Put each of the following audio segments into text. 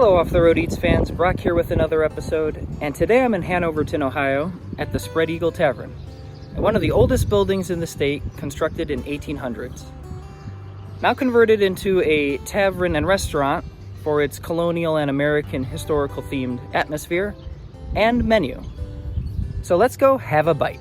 Hello, Off the Road Eats fans. Brock here with another episode, and today I'm in Hanoverton, Ohio, at the Spread Eagle Tavern, one of the oldest buildings in the state, constructed in 1800s. Now converted into a tavern and restaurant for its colonial and American historical themed atmosphere and menu. So let's go have a bite.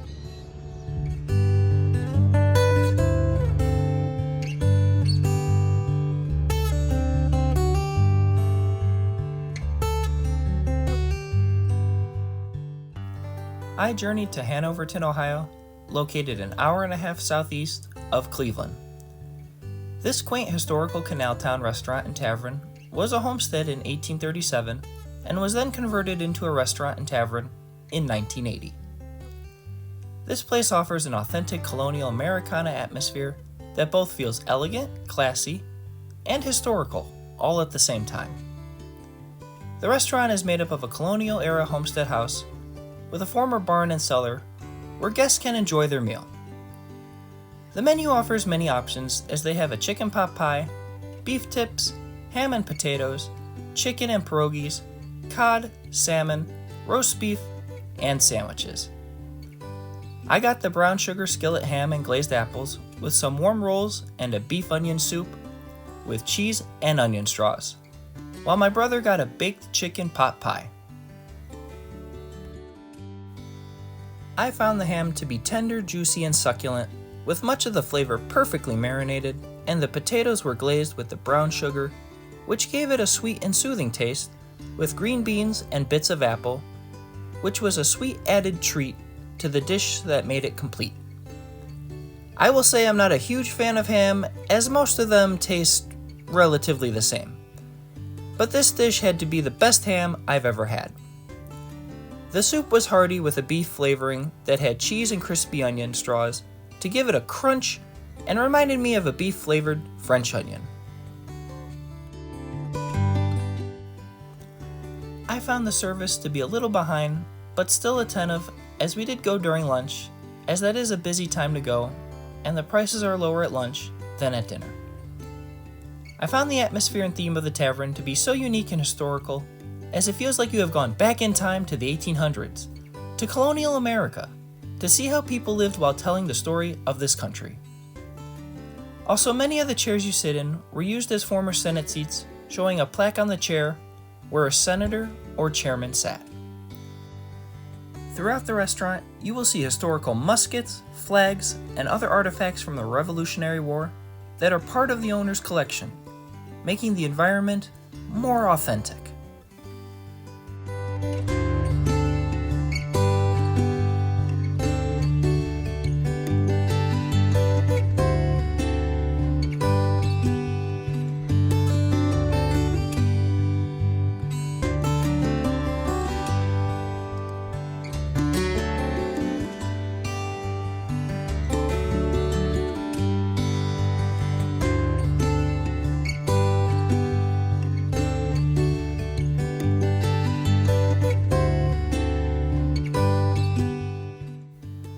I journeyed to Hanoverton, Ohio, located an hour and a half southeast of Cleveland. This quaint historical canal town restaurant and tavern was a homestead in 1837 and was then converted into a restaurant and tavern in 1980. This place offers an authentic colonial Americana atmosphere that both feels elegant, classy, and historical all at the same time. The restaurant is made up of a colonial era homestead house with a former barn and cellar where guests can enjoy their meal. The menu offers many options as they have a chicken pot pie, beef tips, ham and potatoes, chicken and pierogies, cod, salmon, roast beef, and sandwiches. I got the brown sugar skillet ham and glazed apples with some warm rolls and a beef onion soup with cheese and onion straws, while my brother got a baked chicken pot pie. I found the ham to be tender, juicy, and succulent, with much of the flavor perfectly marinated, and the potatoes were glazed with the brown sugar, which gave it a sweet and soothing taste, with green beans and bits of apple, which was a sweet added treat to the dish that made it complete. I will say I'm not a huge fan of ham, as most of them taste relatively the same, but this dish had to be the best ham I've ever had. The soup was hearty with a beef flavoring that had cheese and crispy onion straws to give it a crunch and reminded me of a beef-flavored French onion. I found the service to be a little behind, but still attentive as we did go during lunch, as that is a busy time to go, and the prices are lower at lunch than at dinner. I found the atmosphere and theme of the tavern to be so unique and historical, as it feels like you have gone back in time to the 1800s, to colonial America, to see how people lived while telling the story of this country. Also, many of the chairs you sit in were used as former Senate seats, showing a plaque on the chair where a senator or chairman sat. Throughout the restaurant, you will see historical muskets, flags, and other artifacts from the Revolutionary War that are part of the owner's collection, making the environment more authentic.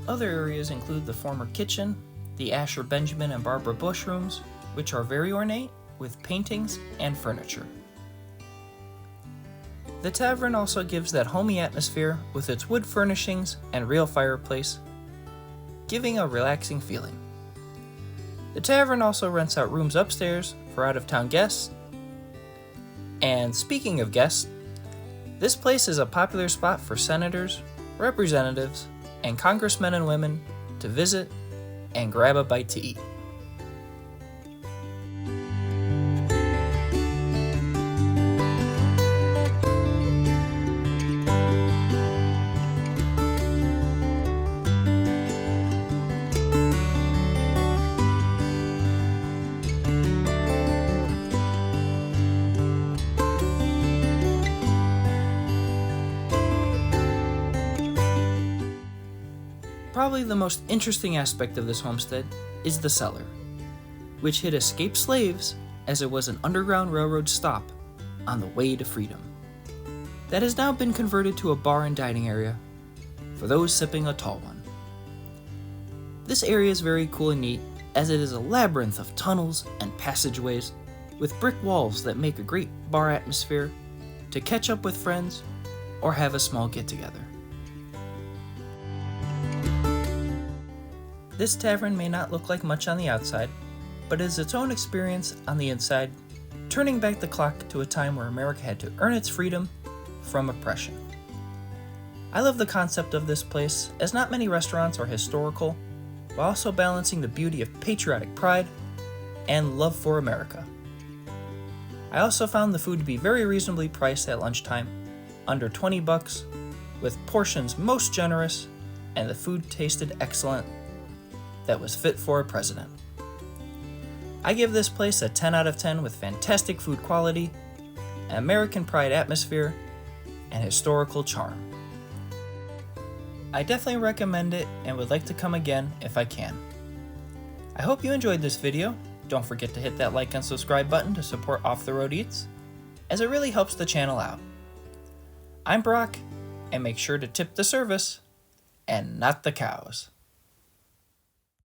Other areas include the former kitchen, the Asher Benjamin and Barbara Bush rooms, which are very ornate with paintings and furniture. The tavern also gives that homey atmosphere with its wood furnishings and real fireplace, giving a relaxing feeling. The tavern also rents out rooms upstairs for out-of-town guests. And speaking of guests, this place is a popular spot for senators, representatives, and congressmen and women to visit and grab a bite to eat. Probably the most interesting aspect of this homestead is the cellar, which hid escaped slaves as it was an Underground Railroad stop on the way to freedom. That has now been converted to a bar and dining area for those sipping a tall one. This area is very cool and neat, as it is a labyrinth of tunnels and passageways with brick walls that make a great bar atmosphere to catch up with friends or have a small get-together. This tavern may not look like much on the outside, but it is its own experience on the inside, turning back the clock to a time where America had to earn its freedom from oppression. I love the concept of this place, as not many restaurants are historical, while also balancing the beauty of patriotic pride and love for America. I also found the food to be very reasonably priced at lunchtime, under $20, with portions most generous, and the food tasted excellent, that was fit for a president. I give this place a 10 out of 10 with fantastic food quality, an American pride atmosphere, and historical charm. I definitely recommend it and would like to come again if I can. I hope you enjoyed this video. Don't forget to hit that like and subscribe button to support Off the Road Eats, as it really helps the channel out. I'm Brock, and make sure to tip the service and not the cows.